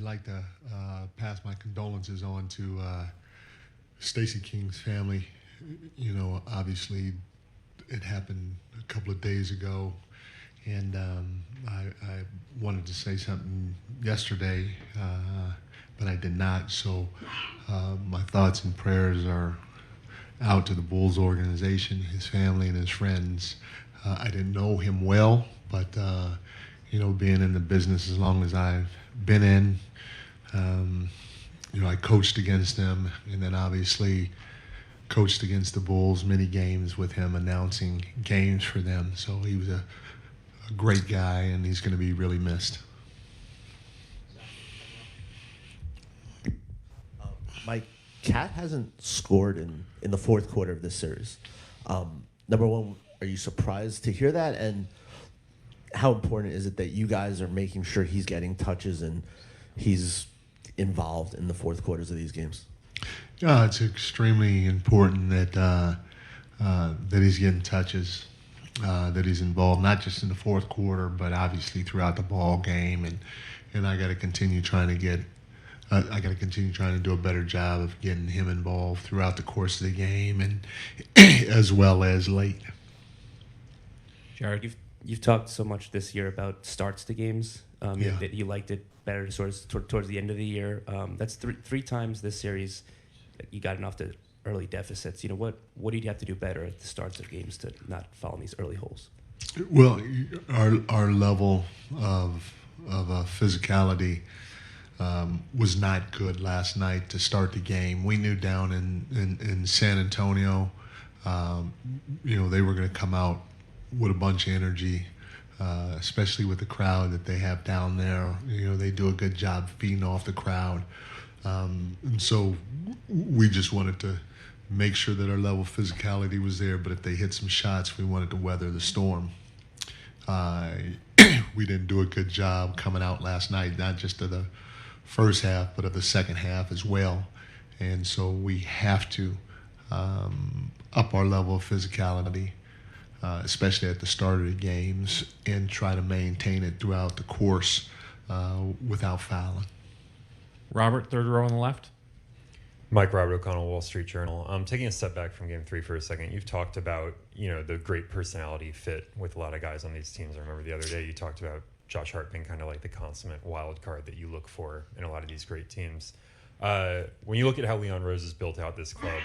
I'd like to pass my condolences on to Stacy King's family. You know, obviously it happened a couple of days ago, and I wanted to say something yesterday, but I did not. So my thoughts and prayers are out to the Bulls organization, his family, and his friends. I didn't know him well, but you know, being in the business as long as I've been in, you know, I coached against him, and then obviously coached against the Bulls many games with him announcing games for them. So he was a great guy, and he's going to be really missed. Mike, Cat hasn't scored in the fourth quarter of this series. Number one, are you surprised to hear that? And how important is it that you guys are making sure he's getting touches and he's involved in the fourth quarters of these games? Yeah, it's extremely important that that he's getting touches, that he's involved not just in the fourth quarter, but obviously throughout the ball game. And I got to continue trying to get. I got to continue trying to do a better job of getting him involved throughout the course of the game and as well as late. Jared, you've talked so much this year about starts to games. Yeah. That you liked it better towards the end of the year. That's three times this series that you gotten off to early deficits. You know, what do you have to do better at the starts of games to not fall in these early holes? Well, our level of physicality was not good last night to start the game. We knew down in San Antonio, you know, they were going to come out with a bunch of energy, especially with the crowd that they have down there. You know, they do a good job feeding off the crowd. And so we just wanted to make sure that our level of physicality was there, but if they hit some shots, we wanted to weather the storm. We didn't do a good job coming out last night, not just of the first half, but of the second half as well. And so we have to up our level of physicality, especially at the start of the games, and try to maintain it throughout the course without fouling. Robert, third row on the left. Mike Robert O'Connell, Wall Street Journal. Taking a step back from Game 3 for a second, you've talked about, you know, the great personality fit with a lot of guys on these teams. I remember the other day you talked about Josh Hart being kind of like the consummate wild card that you look for in a lot of these great teams. When you look at how Leon Rose has built out this club,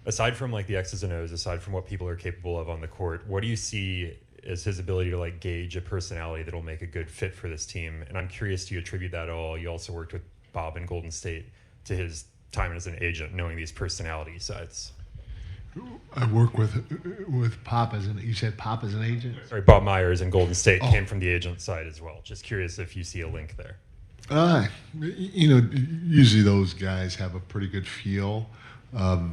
aside from like the X's and O's, aside from what people are capable of on the court, what do you see as his ability to like gauge a personality that'll make a good fit for this team? And I'm curious, do you attribute that at all? You also worked with Bob in Golden State to his time as an agent, knowing these personality sides. I work with Pop as you said Pop as an agent? Sorry, Bob Myers in Golden State came from the agent side as well. Just curious if you see a link there. You know, usually those guys have a pretty good feel of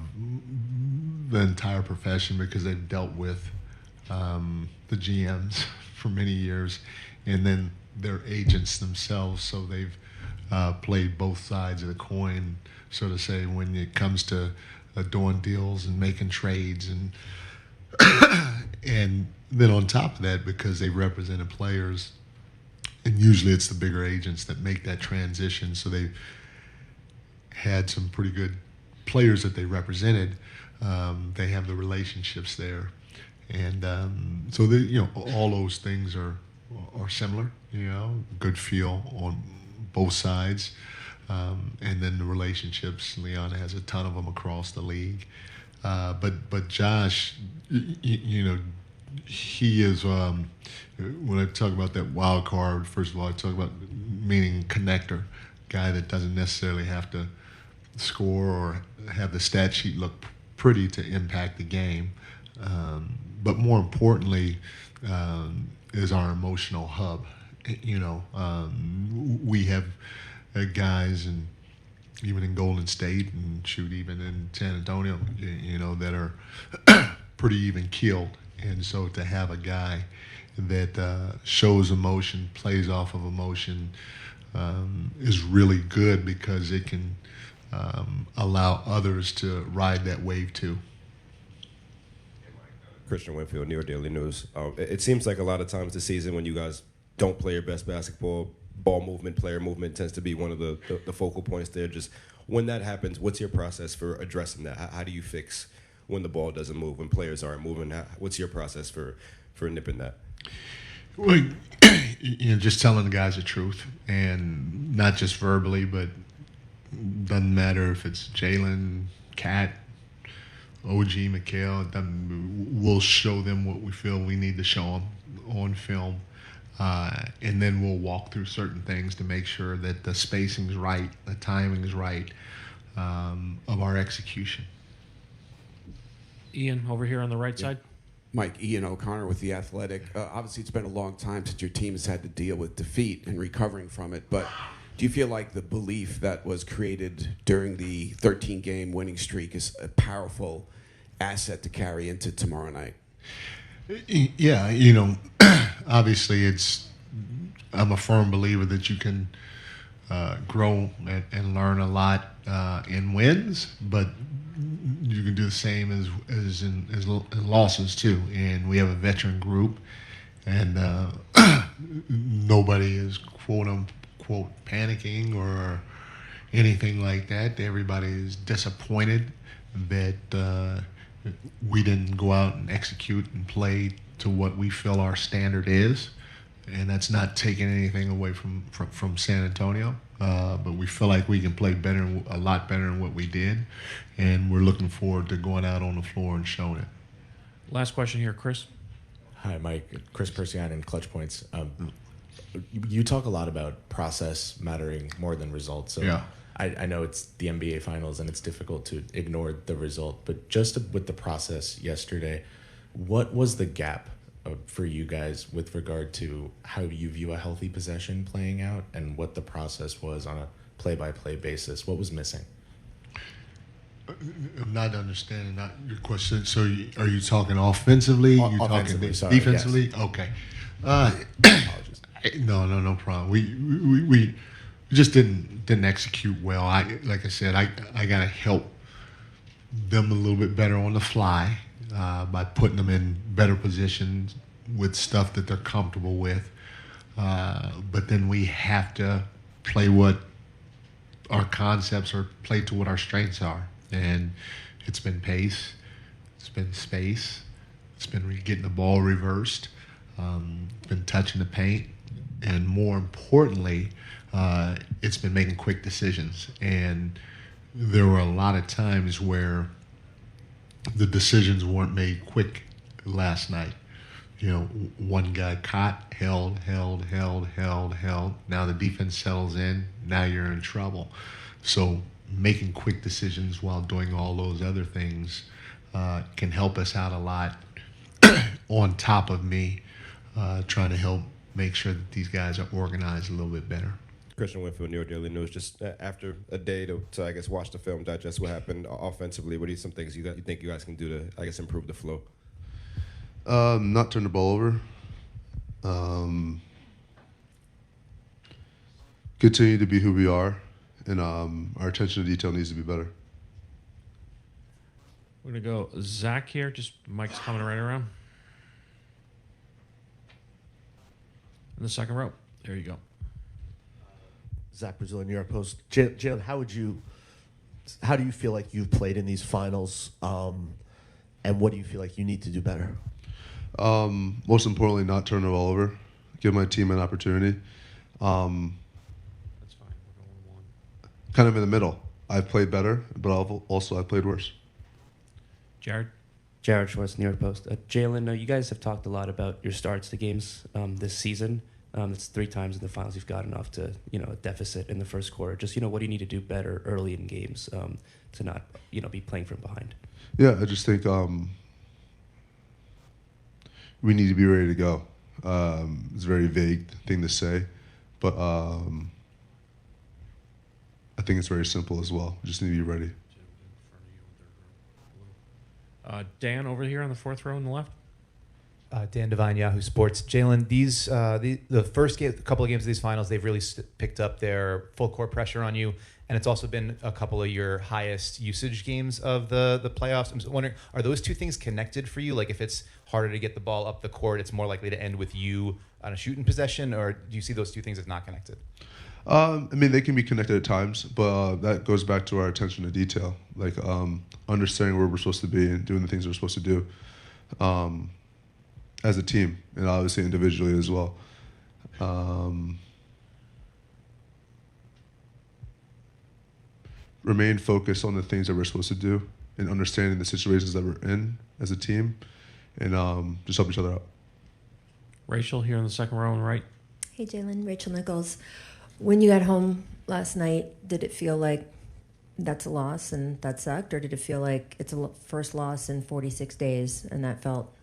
the entire profession because they've dealt with the GMs for many years, and then they're agents themselves, so they've played both sides of the coin, so to say, when it comes to doing deals and making trades, and and then on top of that, because they represented players, and usually it's the bigger agents that make that transition, so they've had some pretty good players that they represented. They have the relationships there, and so they, you know, all those things are similar. You know, good feel on both sides. And then the relationships, Leon has a ton of them across the league. But Josh, you know, he is, when I talk about that wild card, first of all, I talk about meaning connector, guy that doesn't necessarily have to score or have the stat sheet look pretty to impact the game. But more importantly, is our emotional hub. You know, we have guys, and even in Golden State and even in San Antonio, you know, that are pretty even keeled. And so to have a guy that shows emotion, plays off of emotion, is really good because it can allow others to ride that wave too. Christian Winfield, New York Daily News. It seems like a lot of times this season when you guys don't play your best basketball, ball movement, player movement tends to be one of the focal points there. Just when that happens, what's your process for addressing that? How do you fix when the ball doesn't move, when players aren't moving? What's your process for nipping that? Well, just telling the guys the truth, and not just verbally, but doesn't matter if it's Jalen, Cat, OG, Mikal. We'll show them what we feel we need to show them on film, and then we'll walk through certain things to make sure that the spacing's right, the timing's right of our execution. Ian, over here on the right side. Mike, Ian O'Connor with The Athletic. Obviously, it's been a long time since your team has had to deal with defeat and recovering from it, but do you feel like the belief that was created during the 13-game winning streak is a powerful asset to carry into tomorrow night? Yeah, obviously I'm a firm believer that you can grow and learn a lot in wins, but you can do the same as in losses too. And we have a veteran group, and nobody is quote unquote panicking or anything like that. Everybody is disappointed that we didn't go out and execute and play to what we feel our standard is. And that's not taking anything away from San Antonio, but we feel like we can play better, a lot better than what we did, and we're looking forward to going out on the floor and showing it. Last question here, Chris. Hi, Mike. Chris Persian in Clutch Points. You talk a lot about process mattering more than results. So Yeah. I know it's the NBA Finals and it's difficult to ignore the result, but just with the process yesterday, what was the gap for you guys with regard to how you view a healthy possession playing out and what the process was on a play-by-play basis? What was missing? I'm not understanding your question. So are you talking offensively? You Offensively, talking sorry, defensively? yes. Okay. Apologies. No problem. We just didn't execute well. Like I said, I gotta help them a little bit better on the fly by putting them in better positions with stuff that they're comfortable with. But then we have to play what our concepts are, play to what our strengths are. And it's been pace, it's been space, it's been getting the ball reversed, been touching the paint, and more importantly, it's been making quick decisions. And there were a lot of times where the decisions weren't made quick last night. One guy caught, held. Now the defense settles in. Now you're in trouble. So making quick decisions while doing all those other things can help us out a lot on top of me trying to help make sure that these guys are organized a little bit better. Christian Winfield, New York Daily News. Just after a day to I guess, watch the film, digest what happened offensively, what are some things you think you guys can do to, I guess, improve the flow? Not turn the ball over. Continue to be who we are, and our attention to detail needs to be better. We're going to go Zach here. Just Mike's coming right around. In the second row. There you go. Zach Brazil, New York Post. Jalen, how do you feel like you've played in these finals, and what do you feel like you need to do better? Most importantly, not turn the ball over. Give my team an opportunity. That's fine. We're going one. Kind of in the middle. I've played better, but I've played worse. Jared Schwartz, New York Post. Jalen, you guys have talked a lot about your starts to games this season. It's 3 times in the finals you've gotten off to a deficit in the first quarter. Just what do you need to do better early in games to not be playing from behind? Yeah, I just think we need to be ready to go. It's a very vague thing to say, but I think it's very simple as well. We just need to be ready. Dan over here on the fourth row on the left. Dan Devine, Yahoo Sports. Jalen, the first couple of games of these finals, they've really picked up their full court pressure on you, and it's also been a couple of your highest usage games of the playoffs. I'm just wondering, are those two things connected for you? Like if it's harder to get the ball up the court, it's more likely to end with you on a shooting possession, or do you see those two things as not connected? I mean, they can be connected at times, but that goes back to our attention to detail, like understanding where we're supposed to be and doing the things we're supposed to do as a team, and obviously individually as well. Remain focused on the things that we're supposed to do and understanding the situations that we're in as a team, and just help each other out. Rachel here in the second row on the right. Hey, Jalen, Rachel Nichols. When you got home last night, did it feel like that's a loss and that sucked, or did it feel like it's a first loss in 46 days and that felt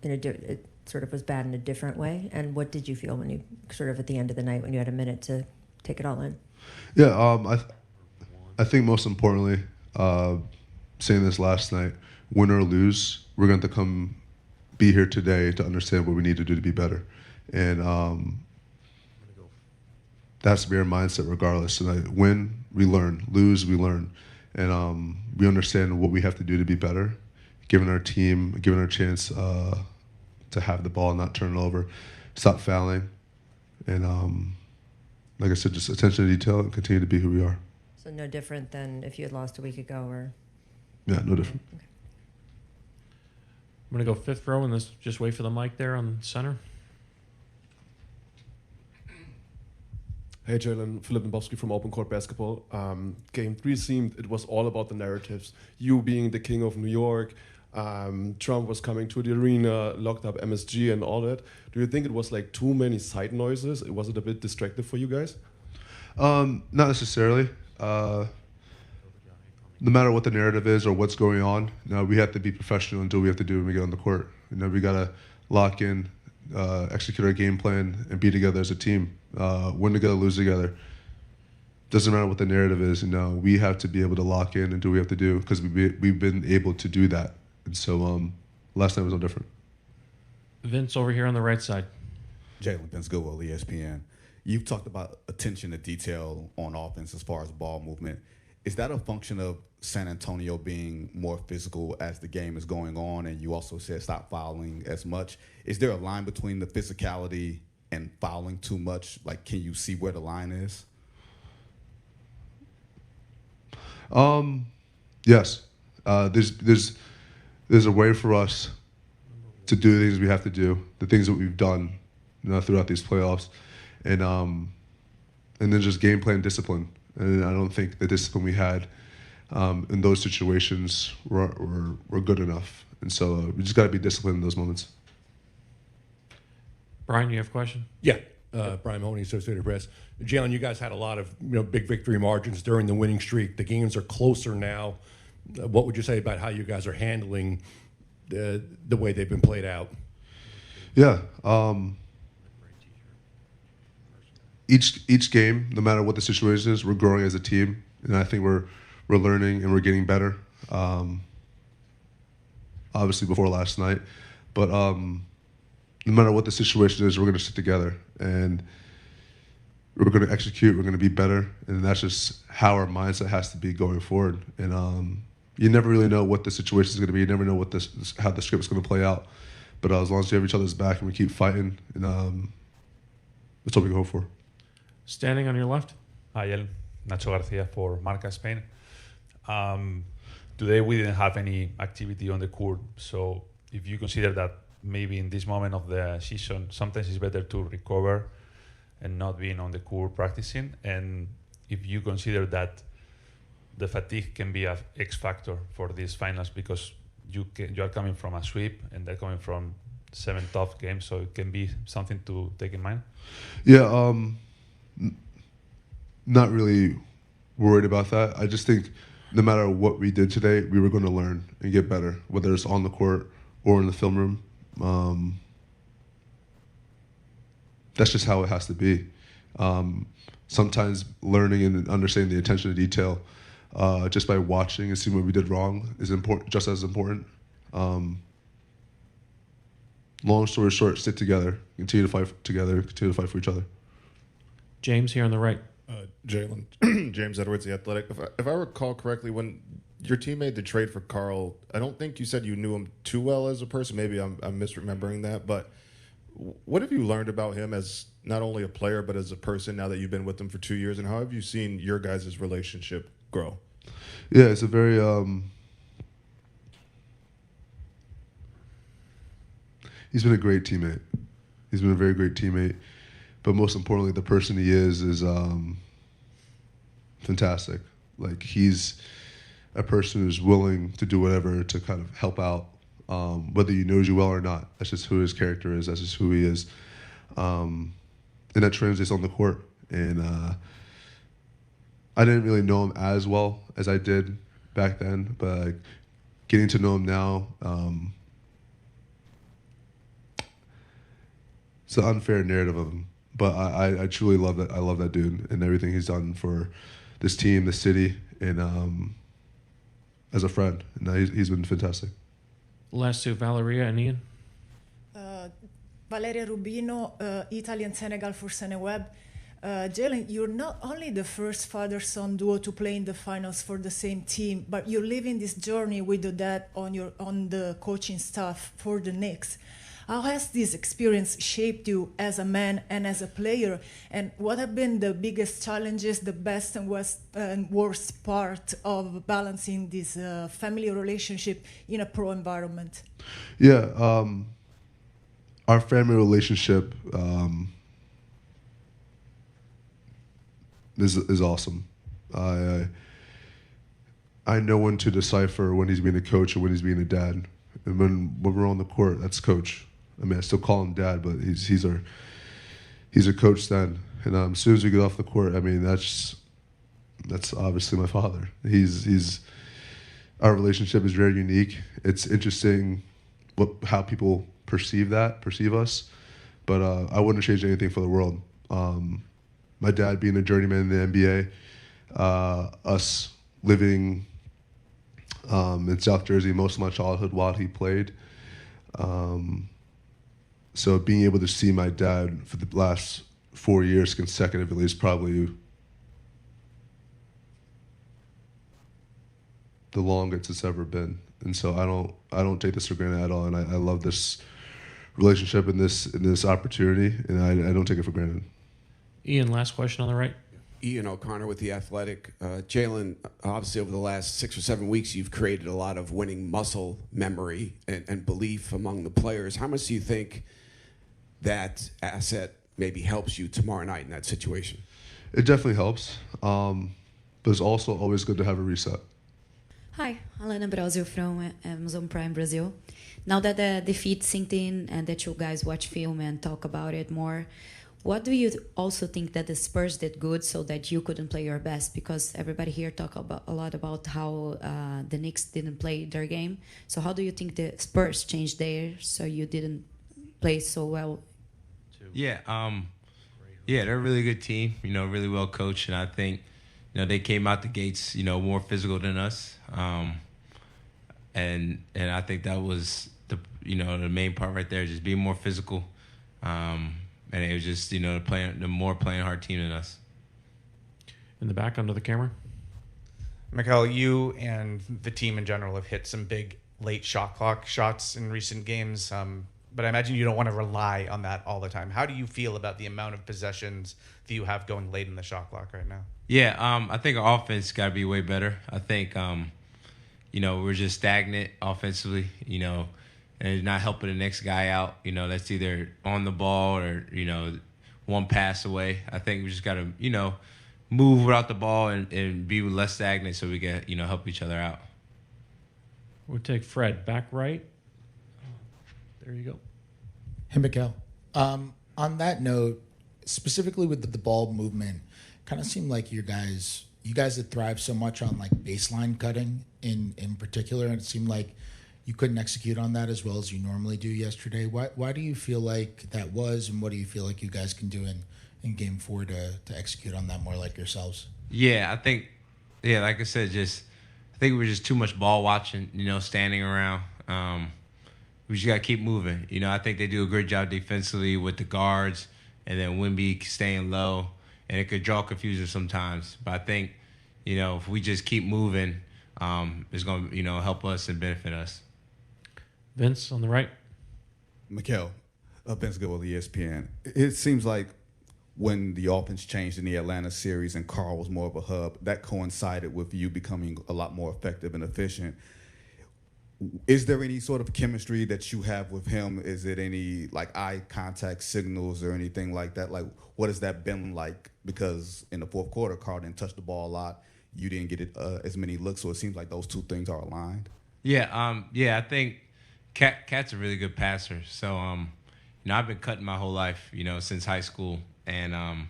it sort of was bad in a different way? And what did you feel when you sort of at the end of the night when you had a minute to take it all in? Yeah, I think most importantly, saying this last night, win or lose, we're going to come be here today to understand what we need to do to be better, and that has to be our mindset regardless. And win, we learn. Lose, we learn. And we understand what we have to do to be better, giving our team, giving our chance to have the ball and not turn it over, stop fouling. And like I said, just attention to detail and continue to be who we are. So no different than if you had lost a week ago, or? Yeah, no different. Okay. I'm going to go fifth row, and let's just wait for the mic there on center. Hey Jalen, Philip Nabowski from Open Court Basketball. Game 3 seemed it was all about the narratives. You being the king of New York, Trump was coming to the arena, locked up MSG and all that. Do you think it was like too many side noises? Was it a bit distracting for you guys? Not necessarily. No matter what the narrative is or what's going on, we have to be professional and do what we have to do when we get on the court. We got to lock in, execute our game plan, and be together as a team. Win together, lose together. Doesn't matter what the narrative is. We have to be able to lock in and do what we have to do because we've been able to do that. And so last night was no different. Vince over here on the right side. Jalen, Vince Goodwill, ESPN. You've talked about attention to detail on offense as far as ball movement. Is that a function of San Antonio being more physical as the game is going on? And you also said stop fouling as much. Is there a line between the physicality and fouling too much? Like, can you see where the line is? Yes. There's a way for us to do the things we have to do, the things that we've done throughout these playoffs, and then just game plan discipline. And I don't think the discipline we had in those situations were good enough. And so we just got to be disciplined in those moments. Brian, you have a question? Yeah, Brian Mahoney, Associated Press. Jalen, you guys had a lot of big victory margins during the winning streak. The games are closer now. What would you say about how you guys are handling the way they've been played out? Yeah. Each game, no matter what the situation is, we're growing as a team, and I think we're learning and we're getting better. Obviously, before last night, but no matter what the situation is, we're going to sit together and we're going to execute. We're going to be better, and that's just how our mindset has to be going forward. And you never really know what the situation is going to be. You never know how the script is going to play out. But as long as we have each other's back and we keep fighting, and that's what we go for. Standing on your left. Hi, Jalen. Nacho Garcia for Marca Spain. Today we didn't have any activity on the court, so if you consider that maybe in this moment of the season, sometimes it's better to recover and not being on the court practicing, and if you consider that the fatigue can be an X factor for these finals because you are coming from a sweep and they're coming from 7 tough games, so it can be something to take in mind. Yeah, not really worried about that. I just think no matter what we did today, we were going to learn and get better, whether it's on the court or in the film room. That's just how it has to be. Sometimes learning and understanding the attention to detail just by watching and seeing what we did wrong is important, just as important. Long story short, stick together, continue to fight together, continue to fight for each other. James here on the right. Jalen, James Edwards, The Athletic. If I recall correctly, when your team made the trade for Carl. I don't think you said you knew him too well as a person. Maybe I'm misremembering that. But what have you learned about him as not only a player but as a person now that you've been with him for 2 years? And how have you seen your guys' relationship grow? Yeah, it's a very he's been a great teammate. He's been a very great teammate. But most importantly, the person he is fantastic. Like, he's a person who's willing to do whatever to kind of help out, whether he knows you well or not. That's just who his character is. That's just who he is. And that translates on the court. And I didn't really know him as well as I did back then, but like, getting to know him now, it's an unfair narrative of him. But I truly love that. I love that dude and everything he's done for this team, the city, and as a friend. And he's been fantastic. Last two, Valeria and Ian. Valeria Rubino, Italy and Senegal for Seneweb. Jalen, you're not only the first father-son duo to play in the finals for the same team, but you're living this journey with your dad on the coaching staff for the Knicks. How has this experience shaped you as a man and as a player? And what have been the biggest challenges, the best and worst part of balancing this family relationship in a pro environment? Yeah, our family relationship is awesome. I know when to decipher when he's being a coach and when he's being a dad. And when we're on the court, that's coach. I mean, I still call him dad, but he's a coach then. And as soon as we get off the court, I mean, that's obviously my father. Our relationship is very unique. It's interesting how people perceive us, but I wouldn't change anything for the world. My dad being a journeyman in the NBA, us living in South Jersey most of my childhood while he played. So being able to see my dad for the last 4 years consecutively is probably the longest it's ever been. And so I don't take this for granted at all. And I love this relationship and this opportunity, and I don't take it for granted. Ian, last question on the right. Ian O'Connor with The Athletic. Jalen, obviously over the last 6 or 7 weeks, you've created a lot of winning muscle memory and belief among the players. How much do you think that asset maybe helps you tomorrow night in that situation? It definitely helps, but it's also always good to have a reset. Hi, Alana Brasil from Amazon Prime Brazil. Now that the defeat sinked in and that you guys watch film and talk about it more, what do you also think that the Spurs did good so that you couldn't play your best? Because everybody here talk a lot about how the Knicks didn't play their game. So how do you think the Spurs changed theirs so you didn't play so well? Yeah, they're a really good team. Really well coached, and I think they came out the gates more physical than us. And I think that was the main part right there, just being more physical. And it was just, the more playing hard team than us. In the back, under the camera. Mikal, you and the team in general have hit some big late shot clock shots in recent games, but I imagine you don't want to rely on that all the time. How do you feel about the amount of possessions that you have going late in the shot clock right now? Yeah, I think our offense got to be way better. I think, we're just stagnant offensively, and it's not helping the next guy out. That's either on the ball or, one pass away. I think we just got to, move without the ball and be less stagnant so we can, help each other out. We'll take Fred back right. There you go. Hey, Mikal. On that note, specifically with the ball movement, kind of seemed like you guys that thrive so much on like baseline cutting in particular, and it seemed like you couldn't execute on that as well as you normally do yesterday. Why do you feel like that was, and what do you feel like you guys can do in Game 4 to execute on that more like yourselves? Yeah, I think, like I said, I think we're just too much ball watching, standing around. We just got to keep moving. I think they do a great job defensively with the guards, and then Wemby staying low, and it could draw confusion sometimes. But I think, if we just keep moving, is going to, help us and benefit us. Vince on the right. Mikal, Vince Gill with ESPN. It seems like when the offense changed in the Atlanta series and Carl was more of a hub, that coincided with you becoming a lot more effective and efficient. Is there any sort of chemistry that you have with him? Is it any like eye contact signals or anything like that? Like, what has that been like? Because in the fourth quarter, Carl didn't touch the ball a lot. You didn't get it as many looks, so it seems like those two things are aligned. Yeah, I think Cat's a really good passer. So, I've been cutting my whole life, since high school, and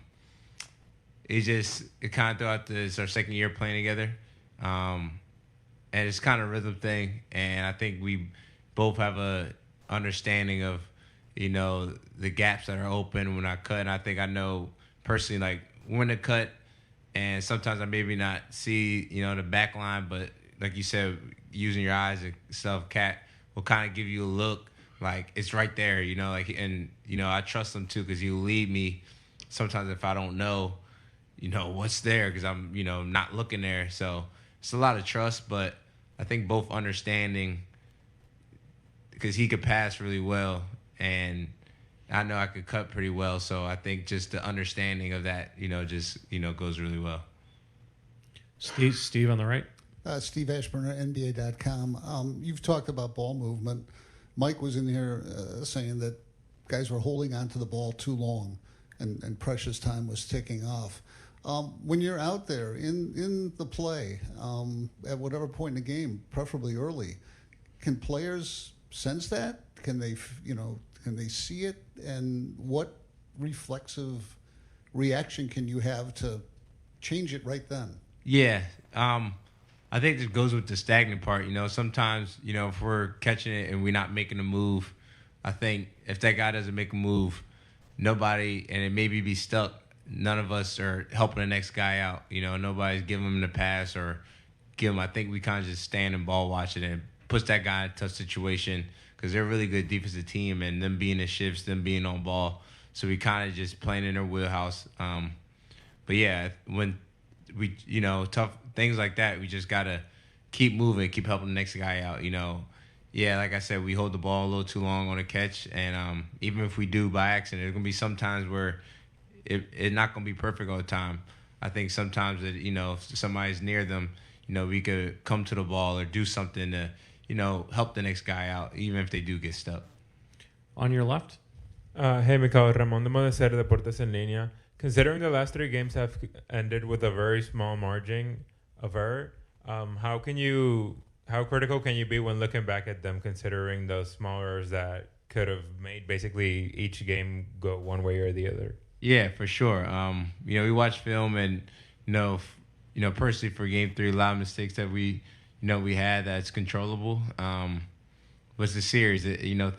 it kind of throughout it's our second year playing together. And it's kind of a rhythm thing, and I think we both have a understanding of, the gaps that are open when I cut. And I think I know personally, like, when to cut, and sometimes I maybe not see, the back line, but like you said, using your eyes and stuff, Cat will kind of give you a look, like, it's right there, and, I trust him too, because he'll lead me sometimes if I don't know, what's there, because I'm, not looking there. So it's a lot of trust, but I think both understanding, because he could pass really well, and I know I could cut pretty well. So I think just the understanding of that, goes really well. Steve on the right. Steve Ashburn at NBA.com. You've talked about ball movement. Mike was in here saying that guys were holding on to the ball too long, and precious time was ticking off. When you're out there in the play, at whatever point in the game, preferably early, can players sense that? Can they see it? And what reflexive reaction can you have to change it right then? Yeah, I think it goes with the stagnant part. Sometimes, if we're catching it and we're not making a move, I think if that guy doesn't make a move, nobody, and it maybe be stuck, none of us are helping the next guy out. Nobody's giving him the pass or give him. I think we kind of just stand and ball watch it and puts that guy in a tough situation, because they're a really good defensive team, and them being in shifts, them being on ball. So we kind of just playing in their wheelhouse. But yeah, when we, tough things like that, we just got to keep moving, keep helping the next guy out. Yeah, like I said, we hold the ball a little too long on a catch. And even if we do by accident, there's going to be some times where it's not going to be perfect all the time. I think sometimes that, if somebody's near them, we could come to the ball or do something to, help the next guy out, even if they do get stuck. On your left. Hey, Mikal, Ramon de Modecer, Deportes en Línea. Considering the last three games have ended with a very small margin of error, how critical can you be when looking back at them, considering those small errors that could have made basically each game go one way or the other? Yeah, for sure. We watch film, and personally for Game 3, a lot of mistakes that we had that's controllable. Was the series,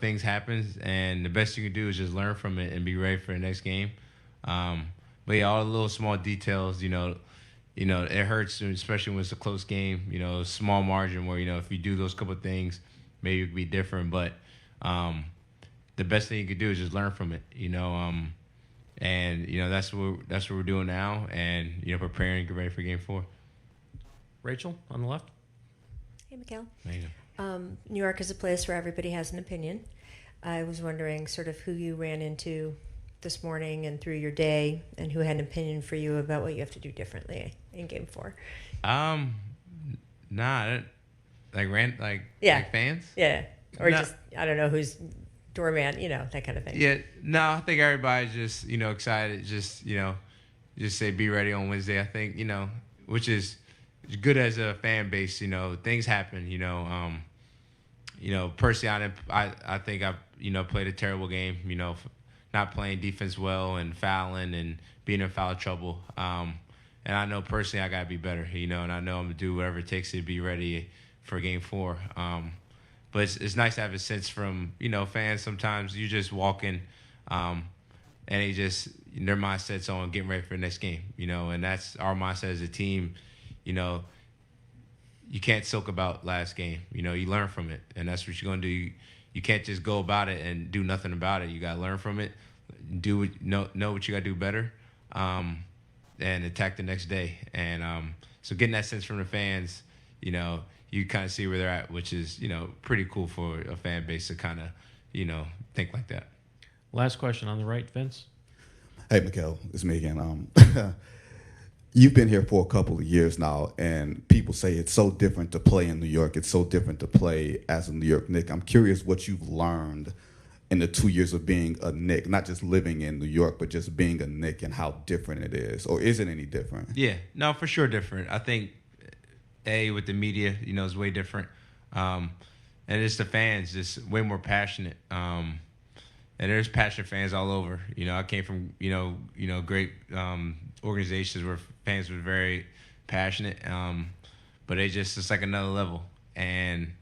things happen, and the best you can do is just learn from it and be ready for the next game. But yeah, all the little small details, it hurts, especially when it's a close game. Small margin where if you do those couple of things, maybe it could be different. But the best thing you could do is just learn from it. And that's what we're doing now, and preparing to get ready for Game 4. Rachel on the left. Hey, Mikal. Hey. New York is a place where everybody has an opinion. I was wondering sort of who you ran into this morning and through your day, and who had an opinion for you about what you have to do differently in Game 4. Like fans. Yeah, or Nah. just I don't know who's doorman, that kind of thing. Yeah, no, I think everybody's just excited. Just say be ready on Wednesday. I think which is good as a fan base. Things happen. Personally, I think I played a terrible game. Not playing defense well and fouling and being in foul trouble. And I know personally I got to be better, and I know I'm going to do whatever it takes to be ready for Game 4. But it's nice to have a sense from, fans. Sometimes you just walk in and their mindset's on getting ready for the next game, and that's our mindset as a team. You can't sulk about last game. You learn from it, and that's what you're going to do. You can't just go about it and do nothing about it. You got to learn from it, know what you got to do better, and attack the next day. And so getting that sense from the fans, you know, you kind of see where they're at, which is, you know, pretty cool for a fan base to kind of, you know, think like that. Last question on the right, Vince. Hey, Mikal, it's me again. You've been here for a couple of years now, and people say it's so different to play in New York. It's so different to play as a New York Knick. I'm curious what you've learned in the 2 years of being a Knick, not just living in New York, but just being a Knick, and how different it is, or is it any different? Yeah, no, for sure different. I think, with the media, you know, is way different. And it's the fans, just way more passionate. And there's passionate fans all over. You know, I came from, you know, great organizations where fans were very passionate, but it's like another level. And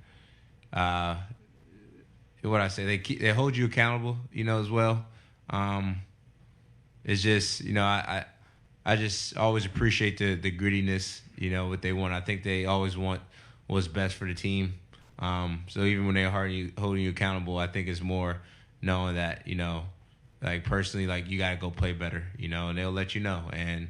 what I say, they hold you accountable, you know, as well. It's just, you know, I just always appreciate the grittiness, you know, what they want. I think they always want what's best for the team. So even when they're holding you accountable, I think it's more knowing that, you know, like personally, like you got to go play better, you know, and they'll let you know. And,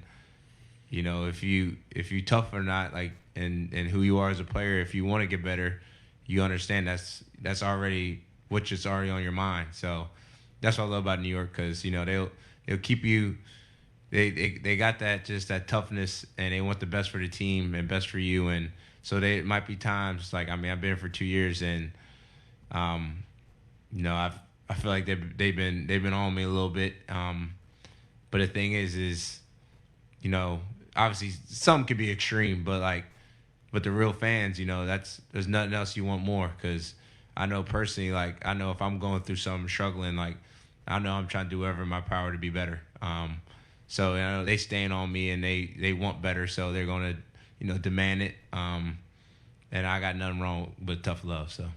you know, if you tough or not, like, and who you are as a player, if you want to get better, you understand that's already what's already on your mind. So that's what I love about New York, because, you know, they'll keep you. They got that toughness, and they want the best for the team and best for you. And so it might be times like, I mean, I've been here for 2 years, and you know, I feel like they've been on me a little bit. But the thing is, you know, obviously some could be extreme, but the real fans, you know, there's nothing else you want more, because I know personally, like, I know if I'm going through something, struggling, like, I know I'm trying to do whatever in my power to be better. So, you know, they stand on me, and they want better, so they're going to, you know, demand it. And I got nothing wrong with tough love, so.